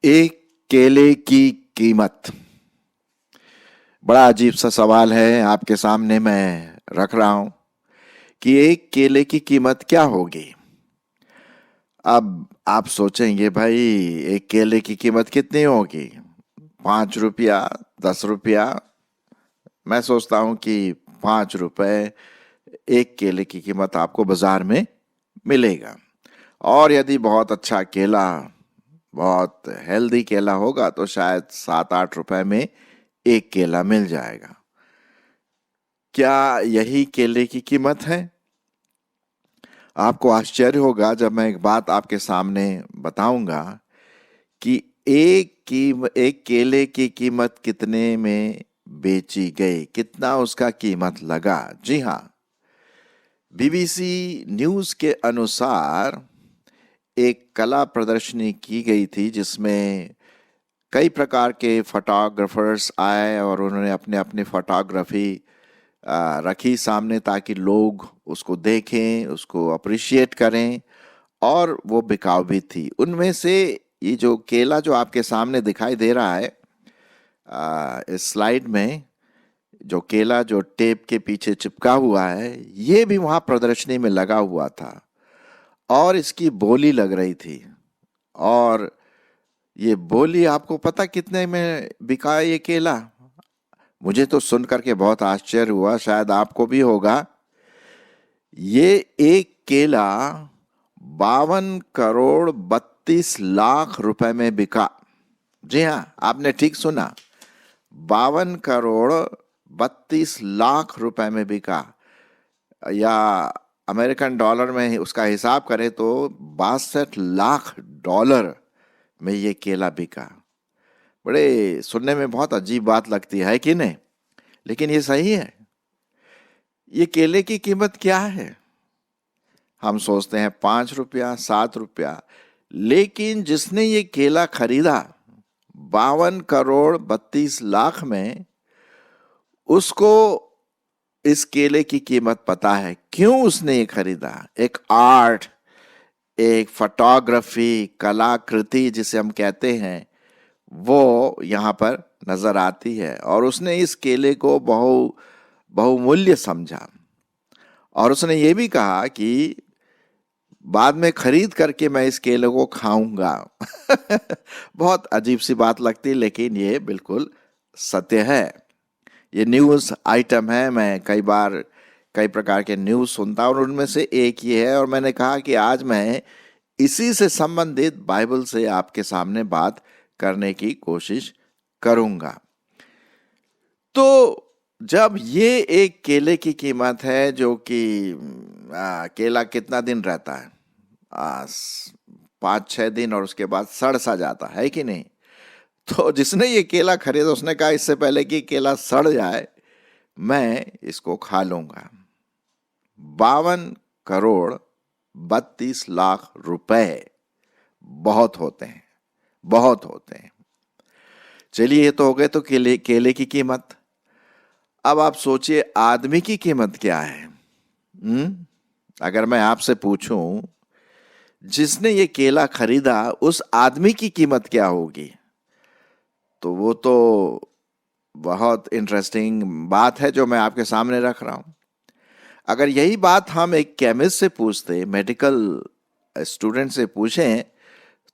एक केले की कीमत। बड़ा अजीब सा सवाल है आपके सामने मैं रख रहा हूं कि एक केले की कीमत क्या होगी। अब आप सोचेंगे भाई एक केले की कीमत कितनी होगी, 5 रुपया, 10 रुपया। मैं सोचता हूं कि 5 रुपए एक केले की कीमत आपको बाजार में मिलेगा। और यदि बहुत अच्छा केला, बहुत हेल्दी केला होगा तो शायद 7-8 रुपए में एक केला मिल जाएगा। क्या यही केले की कीमत है? आपको आश्चर्य होगा जब मैं एक बात आपके सामने बताऊंगा कि एक केले की कीमत कितने में बेची गई, कितना उसका कीमत लगा। जी हाँ, बीबीसी न्यूज के अनुसार एक कला प्रदर्शनी की गई थी जिसमें कई प्रकार के फोटोग्राफर्स आए और उन्होंने अपने अपनी फोटोग्राफी रखी सामने ताकि लोग उसको देखें, उसको अप्रिशिएट करें। और वो बिकाऊ भी थी। उनमें से ये जो केला जो आपके सामने दिखाई दे रहा है इस स्लाइड में, जो केला जो टेप के पीछे चिपका हुआ है, ये भी वहां प्रदर्शनी में लगा हुआ था और इसकी बोली लग रही थी। और ये बोली आपको पता कितने में बिका ये केला? मुझे तो सुन करके बहुत आश्चर्य हुआ, शायद आपको भी होगा। ये एक केला 52 करोड़ 32 लाख रुपए में बिका। जी हाँ, आपने ठीक सुना, 52 करोड़ 32 लाख रुपए में बिका। या अमेरिकन डॉलर में उसका हिसाब करें तो 62 लाख डॉलर में ये केला बिका। बड़े सुनने में बहुत अजीब बात लगती है कि नहीं? लेकिन ये सही है। ये केले की कीमत क्या है? हम सोचते हैं 5 रुपया, 7 रुपया, लेकिन जिसने ये केला खरीदा 52 करोड़ 32 लाख में, उसको इस केले की कीमत पता है। क्यों उसने ये खरीदा? एक आर्ट, एक फोटोग्राफी, कलाकृति जिसे हम कहते हैं, वो यहाँ पर नजर आती है। और उसने इस केले को बहुमूल्य समझा। और उसने ये भी कहा कि बाद में खरीद करके मैं इस केले को खाऊंगा। बहुत अजीब सी बात लगती, लेकिन ये बिल्कुल सत्य है। ये न्यूज़ आइटम है। मैं कई बार कई प्रकार के न्यूज़ सुनता हूं और उनमें से एक ये है। और मैंने कहा कि आज मैं इसी से संबंधित बाइबल से आपके सामने बात करने की कोशिश करूंगा। तो जब ये एक केले की कीमत है, जो कि केला कितना दिन रहता है, 5-6 दिन, और उसके बाद सड़ सा जाता है कि नहीं? तो जिसने ये केला खरीदा उसने कहा इससे पहले कि केला सड़ जाए मैं इसको खा लूंगा। 52 करोड़ 32 लाख रुपए बहुत होते हैं, बहुत होते हैं। चलिए, ये तो हो गए तो केले की कीमत। अब आप सोचिए आदमी की कीमत क्या है। अगर मैं आपसे पूछूं जिसने ये केला खरीदा उस आदमी की कीमत क्या होगी, तो वो तो बहुत इंटरेस्टिंग बात है जो मैं आपके सामने रख रहा हूं। अगर यही बात हम एक केमिस्ट से पूछते, मेडिकल स्टूडेंट से पूछें,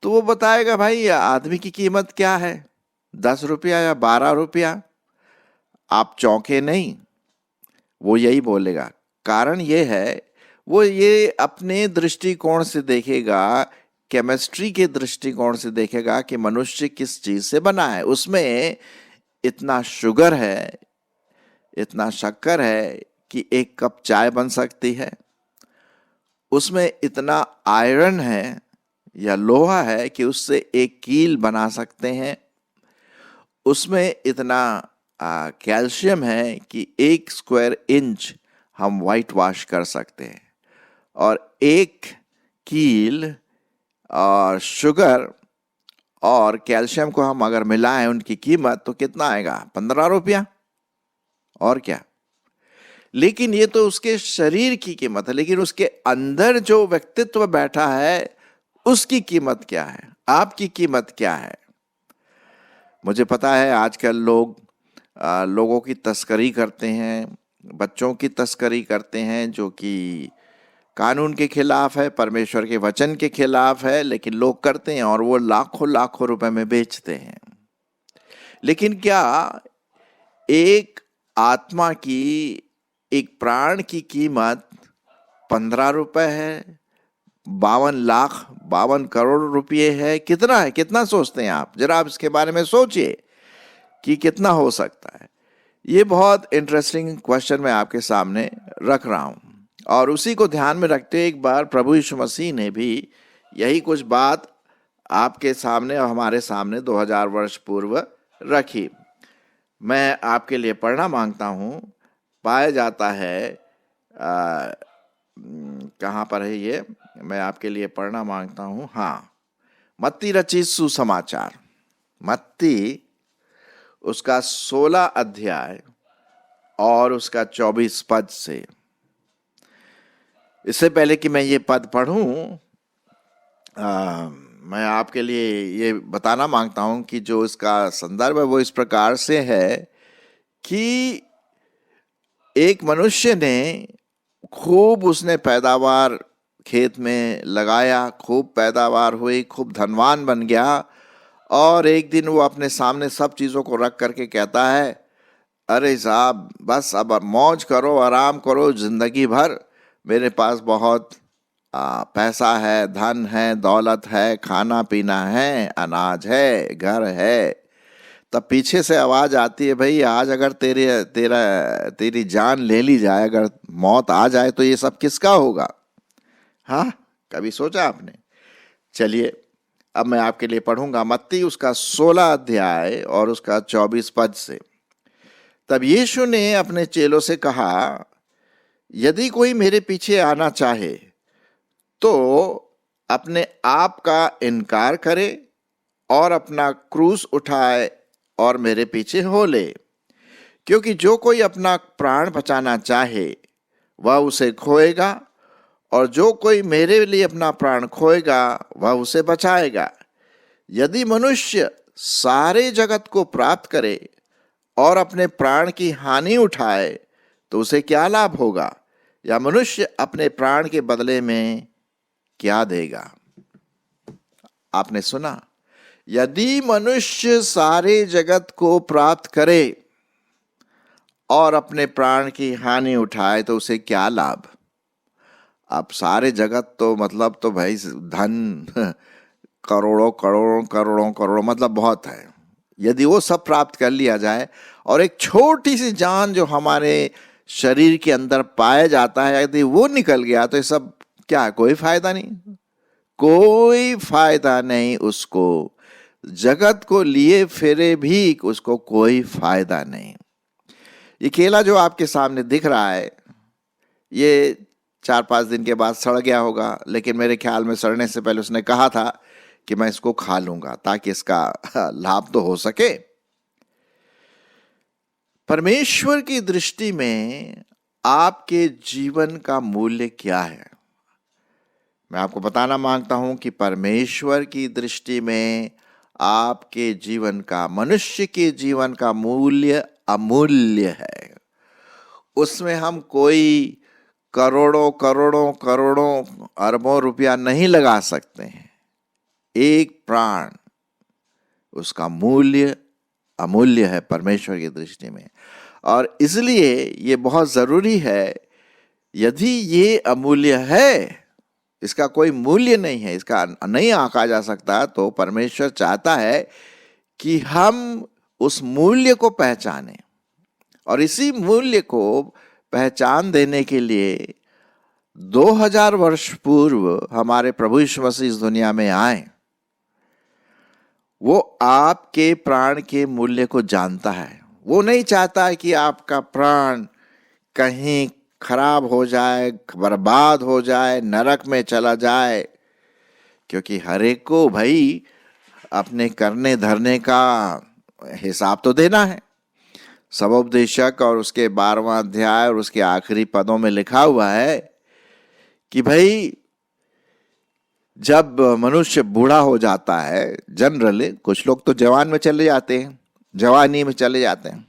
तो वो बताएगा भाई आदमी की कीमत क्या है, 10 रुपया या 12 रुपया। आप चौंके नहीं, वो यही बोलेगा। कारण ये है, वो ये अपने दृष्टिकोण से देखेगा, केमिस्ट्री के दृष्टिकोण से देखेगा कि मनुष्य किस चीज से बना है। उसमें इतना शुगर है, इतना शक्कर है कि 1 कप चाय बन सकती है। उसमें इतना आयरन है या लोहा है कि उससे एक कील बना सकते हैं। उसमें इतना कैल्शियम है कि 1 स्क्वायर इंच हम वाइट वॉश कर सकते हैं। और एक कील और शुगर और कैल्शियम को हम अगर मिलाएं, उनकी कीमत तो कितना आएगा? 15 रुपया। और क्या? लेकिन ये तो उसके शरीर की कीमत है, लेकिन उसके अंदर जो व्यक्तित्व बैठा है उसकी कीमत क्या है? आपकी कीमत क्या है? मुझे पता है आजकल लोगों की तस्करी करते हैं, बच्चों की तस्करी करते हैं, जो कि कानून के खिलाफ है, परमेश्वर के वचन के खिलाफ है, लेकिन लोग करते हैं और वो लाखों लाखों रुपए में बेचते हैं। लेकिन क्या एक आत्मा की, एक प्राण की कीमत 15 रुपए है, 52 करोड़ रुपये है? कितना है? कितना सोचते हैं आप? जरा आप इसके बारे में सोचिए कि कितना हो सकता है। ये बहुत इंटरेस्टिंग क्वेश्चन मैं आपके सामने रख रहा हूं, और उसी को ध्यान में रखते एक बार प्रभु यीशु मसीह ने भी यही कुछ बात आपके सामने और हमारे सामने 2000 वर्ष पूर्व रखी। मैं आपके लिए पढ़ना मांगता हूं। पाया जाता है कहाँ पर है ये? मैं आपके लिए पढ़ना मांगता हूं। हाँ, मत्ती रचित सुसमाचार, मत्ती उसका 16 अध्याय और उसका 24 पद से। इससे पहले कि मैं ये पद पढ़ूं, मैं आपके लिए ये बताना मांगता हूं कि जो इसका संदर्भ है वो इस प्रकार से है कि एक मनुष्य ने खूब उसने पैदावार खेत में लगाया, खूब पैदावार हुई, खूब धनवान बन गया, और एक दिन वो अपने सामने सब चीज़ों को रख करके कहता है, अरे साहब बस अब मौज करो, आराम करो जिंदगी भर, मेरे पास बहुत पैसा है, धन है, दौलत है, खाना पीना है, अनाज है, घर है। तब पीछे से आवाज आती है, भाई आज अगर तेरी जान ले ली जाए, अगर मौत आ जाए तो ये सब किसका होगा? हाँ, कभी सोचा आपने? चलिए अब मैं आपके लिए पढ़ूंगा मत्ती उसका 16 अध्याय और उसका 24 पद से। तब यीशु ने अपने चेलों से कहा, यदि कोई मेरे पीछे आना चाहे तो अपने आप का इनकार करे और अपना क्रूस उठाए और मेरे पीछे हो ले। क्योंकि जो कोई अपना प्राण बचाना चाहे वह उसे खोएगा, और जो कोई मेरे लिए अपना प्राण खोएगा वह उसे बचाएगा। यदि मनुष्य सारे जगत को प्राप्त करे और अपने प्राण की हानि उठाए तो उसे क्या लाभ होगा? या मनुष्य अपने प्राण के बदले में क्या देगा? आपने सुना, यदि मनुष्य सारे जगत को प्राप्त करे और अपने प्राण की हानि उठाए तो उसे क्या लाभ? अब सारे जगत तो मतलब तो भाई धन करोड़ों करोड़ों करोड़ों करोड़ों मतलब बहुत है। यदि वो सब प्राप्त कर लिया जाए और एक छोटी सी जान जो हमारे शरीर के अंदर पाया जाता है, यदि वो निकल गया तो ये सब क्या, कोई फायदा नहीं, कोई फायदा नहीं। उसको जगत को लिए फिरे भी उसको कोई फायदा नहीं। ये केला जो आपके सामने दिख रहा है, ये 4-5 दिन के बाद सड़ गया होगा, लेकिन मेरे ख्याल में सड़ने से पहले उसने कहा था कि मैं इसको खा लूंगा ताकि इसका लाभ तो हो सके। परमेश्वर की दृष्टि में आपके जीवन का मूल्य क्या है? मैं आपको बताना मांगता हूं कि परमेश्वर की दृष्टि में आपके जीवन का, मनुष्य के जीवन का मूल्य अमूल्य है। उसमें हम कोई करोड़ों करोड़ों करोड़ों अरबों रुपया नहीं लगा सकते हैं। एक प्राण, उसका मूल्य अमूल्य है परमेश्वर की दृष्टि में, और इसलिए ये बहुत जरूरी है। यदि ये अमूल्य है, इसका कोई मूल्य नहीं है, इसका नहीं आंका जा सकता, तो परमेश्वर चाहता है कि हम उस मूल्य को पहचानें, और इसी मूल्य को पहचान देने के लिए 2000 वर्ष पूर्व हमारे प्रभु यीशु मसीह इस दुनिया में आए। वो आपके प्राण के मूल्य को जानता है। वो नहीं चाहता है कि आपका प्राण कहीं खराब हो जाए, बर्बाद हो जाए, नरक में चला जाए, क्योंकि हर एक को भाई अपने करने धरने का हिसाब तो देना है। सबोपदेशक और उसके 12वां अध्याय और उसके आखिरी पदों में लिखा हुआ है कि भाई जब मनुष्य बूढ़ा हो जाता है, जनरली कुछ लोग तो जवान में चले जाते हैं, जवानी में चले जाते हैं,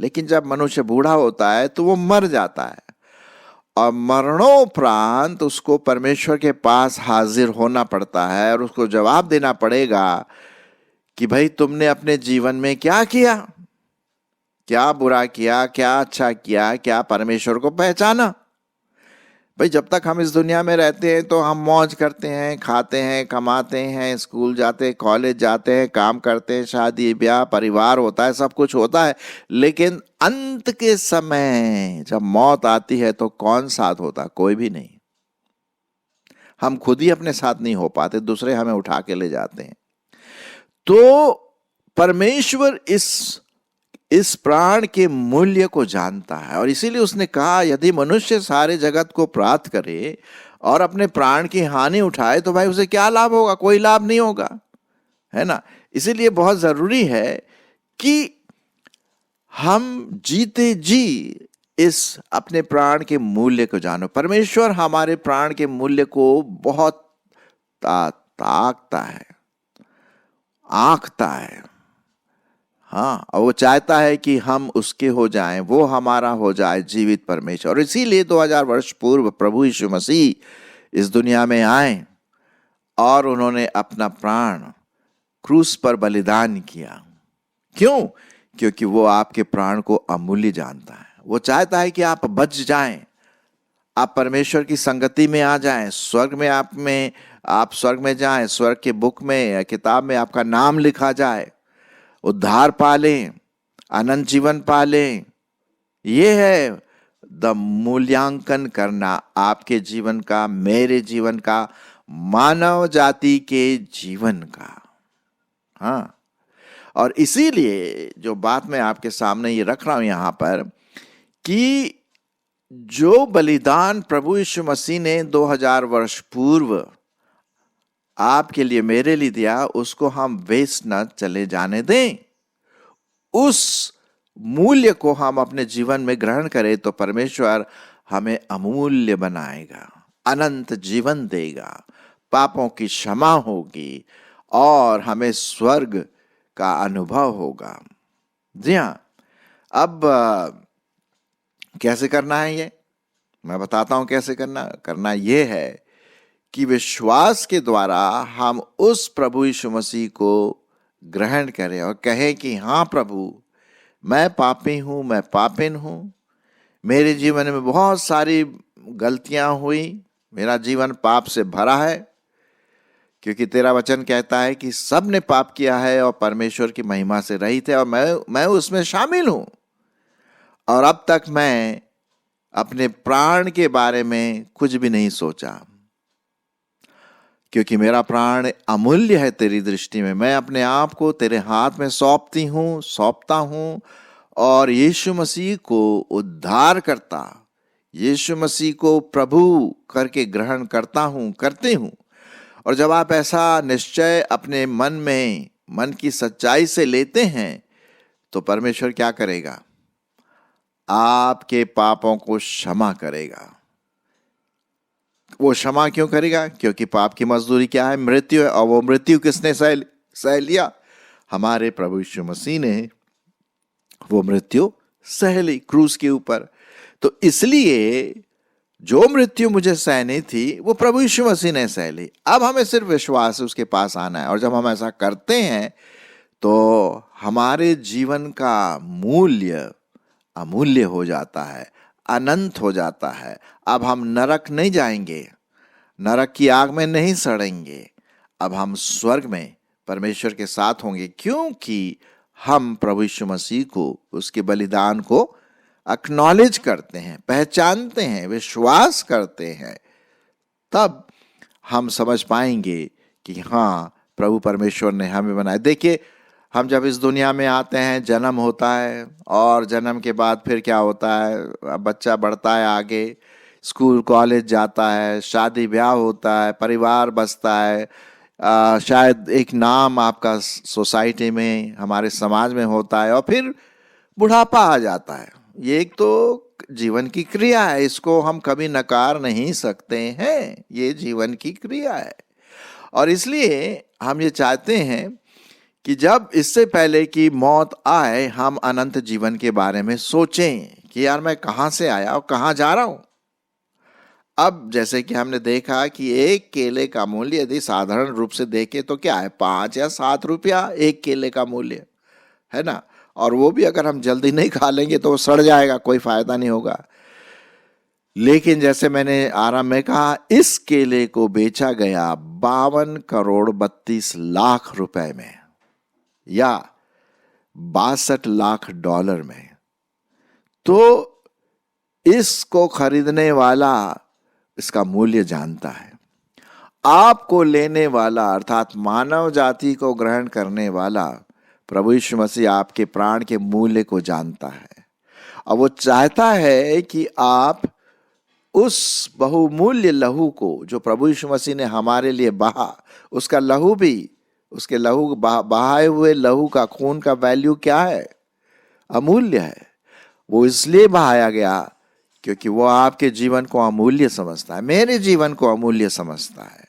लेकिन जब मनुष्य बूढ़ा होता है तो वो मर जाता है और मरणोपरांत उसको परमेश्वर के पास हाजिर होना पड़ता है और उसको जवाब देना पड़ेगा कि भाई तुमने अपने जीवन में क्या किया, क्या बुरा किया, क्या अच्छा किया, क्या परमेश्वर को पहचाना। भाई जब तक हम इस दुनिया में रहते हैं तो हम मौज करते हैं, खाते हैं, कमाते हैं, स्कूल जाते हैं, कॉलेज जाते हैं, काम करते हैं, शादी ब्याह परिवार होता है, सब कुछ होता है। लेकिन अंत के समय जब मौत आती है तो कौन साथ होता? कोई भी नहीं। हम खुद ही अपने साथ नहीं हो पाते, दूसरे हमें उठा के ले जाते हैं। तो परमेश्वर इस प्राण के मूल्य को जानता है और इसीलिए उसने कहा यदि मनुष्य सारे जगत को प्राप्त करे और अपने प्राण की हानि उठाए तो भाई उसे क्या लाभ होगा? कोई लाभ नहीं होगा, है ना। इसीलिए बहुत जरूरी है कि हम जीते जी इस अपने प्राण के मूल्य को जानो। परमेश्वर हमारे प्राण के मूल्य को बहुत ताकता है, आंकता है। हाँ, और वो चाहता है कि हम उसके हो जाएं, वो हमारा हो जाए जीवित परमेश्वर। और इसीलिए 2000 वर्ष पूर्व प्रभु यीशु मसीह इस दुनिया में आए और उन्होंने अपना प्राण क्रूस पर बलिदान किया। क्यों? क्योंकि वो आपके प्राण को अमूल्य जानता है। वो चाहता है कि आप बच जाएं, आप परमेश्वर की संगति में आ जाएं, स्वर्ग में आप स्वर्ग में जाएं, स्वर्ग के बुक में या किताब में आपका नाम लिखा जाए, उद्धार पालें, अनंत जीवन पालें। ये है द मूल्यांकन करना आपके जीवन का, मेरे जीवन का, मानव जाति के जीवन का। हाँ, और इसीलिए जो बात मैं आपके सामने ये रख रहा हूं यहां पर कि जो बलिदान प्रभु यीशु मसीह ने 2000 वर्ष पूर्व आपके लिए मेरे लिए दिया, उसको हम वेस्ट न चले जाने दें। उस मूल्य को हम अपने जीवन में ग्रहण करें तो परमेश्वर हमें अमूल्य बनाएगा, अनंत जीवन देगा, पापों की क्षमा होगी और हमें स्वर्ग का अनुभव होगा। जी हाँ, अब कैसे करना है ये मैं बताता हूं। कैसे करना ये है कि विश्वास के द्वारा हम उस प्रभु यीशु मसीह को ग्रहण करें और कहें कि हाँ प्रभु, मैं पापी हूं, मैं पापिन हूं, मेरे जीवन में बहुत सारी गलतियां हुई, मेरा जीवन पाप से भरा है, क्योंकि तेरा वचन कहता है कि सब ने पाप किया है और परमेश्वर की महिमा से रहित है और मैं उसमें शामिल हूं। और अब तक मैं अपने प्राण के बारे में कुछ भी नहीं सोचा, क्योंकि मेरा प्राण अमूल्य है तेरी दृष्टि में। मैं अपने आप को तेरे हाथ में सौंपता हूं और यीशु मसीह को उद्धार करता, यीशु मसीह को प्रभु करके ग्रहण करते हूं। और जब आप ऐसा निश्चय अपने मन की सच्चाई से लेते हैं तो परमेश्वर क्या करेगा? आपके पापों को क्षमा करेगा। वो क्षमा क्यों करेगा? क्योंकि पाप की मजदूरी क्या है? मृत्यु है। और वो मृत्यु किसने सह लिया? हमारे प्रभु यीशु मसीह ने वो मृत्यु सह ली क्रूस के ऊपर। तो इसलिए जो मृत्यु मुझे सहनी थी वो प्रभु यीशु मसीह ने सह ली। अब हमें सिर्फ विश्वास से उसके पास आना है और जब हम ऐसा करते हैं तो हमारे जीवन का मूल्य अमूल्य हो जाता है, अनंत हो जाता है। अब हम नरक नहीं जाएंगे, नरक की आग में नहीं सड़ेंगे, अब हम स्वर्ग में परमेश्वर के साथ होंगे, क्योंकि हम प्रभु यीशु मसीह को, उसके बलिदान को एक्नॉलेज करते हैं, पहचानते हैं, विश्वास करते हैं। तब हम समझ पाएंगे कि हाँ, प्रभु परमेश्वर ने हमें बनाया। देखिए, हम जब इस दुनिया में आते हैं, जन्म होता है और जन्म के बाद फिर क्या होता है? बच्चा बढ़ता है, आगे स्कूल कॉलेज जाता है, शादी ब्याह होता है, परिवार बसता है, शायद एक नाम आपका सोसाइटी में, हमारे समाज में होता है और फिर बुढ़ापा आ जाता है। ये एक तो जीवन की क्रिया है, इसको हम कभी नकार नहीं सकते हैं, ये जीवन की क्रिया है। और इसलिए हम ये चाहते हैं कि जब इससे पहले कि मौत आए हम अनंत जीवन के बारे में सोचें कि यार मैं कहाँ से आया और कहाँ जा रहा हूँ। अब जैसे कि हमने देखा कि एक केले का मूल्य यदि साधारण रूप से देखें तो क्या है, 5 या 7 रुपया एक केले का मूल्य है ना। और वो भी अगर हम जल्दी नहीं खा लेंगे तो वो सड़ जाएगा, कोई फायदा नहीं होगा। लेकिन जैसे मैंने आरंभ में कहा, इस केले को बेचा गया 52 करोड़ 32 लाख रुपए में या 62 लाख डॉलर में। तो इसको खरीदने वाला इसका मूल्य जानता है। आपको लेने वाला अर्थात मानव जाति को ग्रहण करने वाला प्रभु यीशु मसीह आपके प्राण के मूल्य को जानता है और वो चाहता है कि आप उस बहुमूल्य लहू को जो प्रभु यीशु मसीह ने हमारे लिए बहा, उसका लहू भी, उसके लहू बहाए हुए लहू का, खून का वैल्यू क्या है, अमूल्य है। वो इसलिए बहाया गया क्योंकि वो आपके जीवन को अमूल्य समझता है, मेरे जीवन को अमूल्य समझता है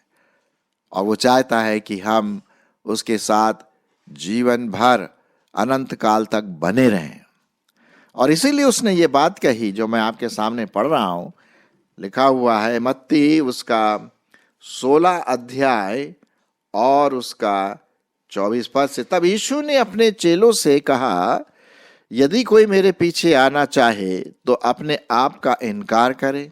और वो चाहता है कि हम उसके साथ जीवन भर अनंत काल तक बने रहें। और इसीलिए उसने ये बात कही जो मैं आपके सामने पढ़ रहा हूं, लिखा हुआ है मत्ती उसका 16 अध्याय और उसका 24 पद से। तब यीशु ने अपने चेलों से कहा, यदि कोई मेरे पीछे आना चाहे तो अपने आप का इनकार करे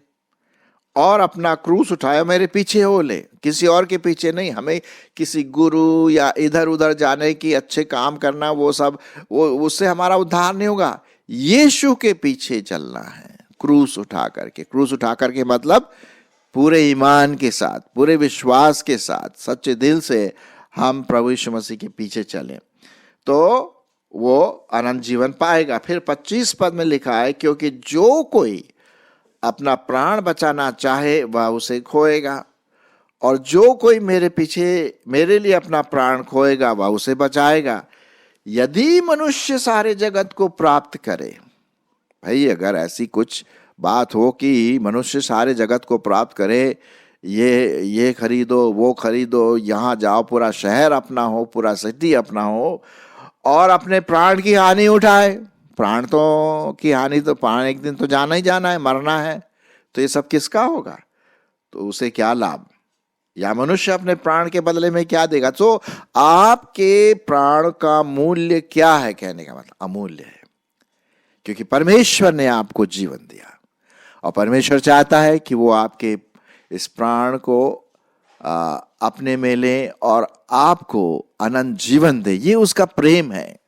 और अपना क्रूस उठाए मेरे पीछे हो ले। किसी और के पीछे नहीं, हमें किसी गुरु या इधर उधर जाने की, अच्छे काम करना, वो सब, वो उससे हमारा उद्धार नहीं होगा। यीशु के पीछे चलना है क्रूस उठा करके। क्रूस उठा करके मतलब पूरे ईमान के साथ, पूरे विश्वास के साथ, सच्चे दिल से हम प्रभु यीशु मसीह के पीछे चलें तो वो अनंत जीवन पाएगा। फिर 25 पद में लिखा है, क्योंकि जो कोई अपना प्राण बचाना चाहे वह उसे खोएगा और जो कोई मेरे लिए अपना प्राण खोएगा वह उसे बचाएगा। यदि मनुष्य सारे जगत को प्राप्त करे, भाई अगर ऐसी कुछ बात हो कि मनुष्य सारे जगत को प्राप्त करे, ये खरीदो, वो खरीदो, यहाँ जाओ, पूरा शहर अपना हो, पूरा सिटी अपना हो और अपने प्राण की हानि उठाए। प्राण तो की हानि तो, प्राण एक दिन तो जाना ही जाना है, मरना है, तो ये सब किसका होगा? तो उसे क्या लाभ? या मनुष्य अपने प्राण के बदले में क्या देगा? तो आपके प्राण का मूल्य क्या है? कहने का मतलब अमूल्य है, क्योंकि परमेश्वर ने आपको जीवन दिया और परमेश्वर चाहता है कि वो आपके इस प्राण को अपने में ले और आपको अनंत जीवन दे। ये उसका प्रेम है,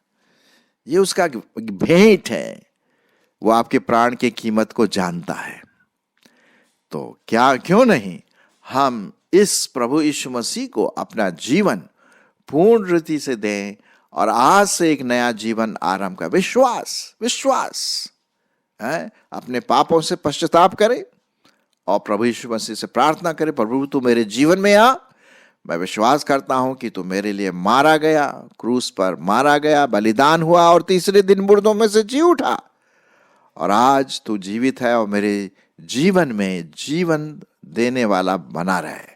ये उसका भेंट है। वो आपके प्राण की कीमत को जानता है। तो क्यों नहीं हम इस प्रभु यीशु मसीह को अपना जीवन पूर्ण रीति से दें और आज से एक नया जीवन आरंभ का विश्वास है। अपने पापों से पश्चाताप करें और प्रभु यीशु मसीह से प्रार्थना करें, प्रभु तू मेरे जीवन में आ। मैं विश्वास करता हूं कि तू मेरे लिए मारा गया, क्रूस पर मारा गया, बलिदान हुआ और तीसरे दिन मुर्दों में से जी उठा और आज तू जीवित है और मेरे जीवन में जीवन देने वाला बना रहे।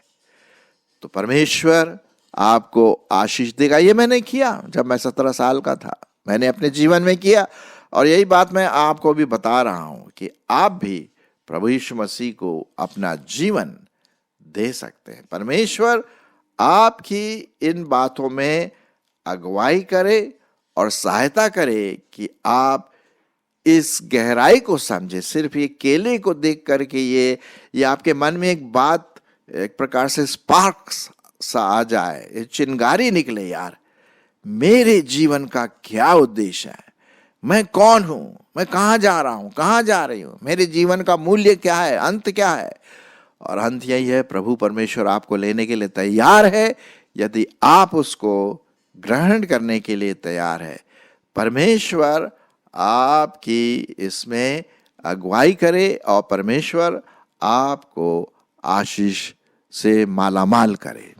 तो परमेश्वर आपको आशीष देगा। ये मैंने किया जब मैं 17 साल का था, मैंने अपने जीवन में किया और यही बात मैं आपको भी बता रहा हूं कि आप भी प्रभु यीशु मसीह को अपना जीवन दे सकते हैं। परमेश्वर आपकी इन बातों में अगुवाई करे और सहायता करे कि आप इस गहराई को समझे। सिर्फ ये केले को देख करके ये आपके मन में एक बात, एक प्रकार से स्पार्क्स सा आ जाए, चिंगारी निकले, यार मेरे जीवन का क्या उद्देश्य है, मैं कौन हूं, मैं कहां जा रहा हूं, कहां जा रही हूं, मेरे जीवन का मूल्य क्या है, अंत क्या है। और अंत यही है, प्रभु परमेश्वर आपको लेने के लिए तैयार है यदि आप उसको ग्रहण करने के लिए तैयार है। परमेश्वर आपकी इसमें अगुवाई करे और परमेश्वर आपको आशीष से मालामाल करे।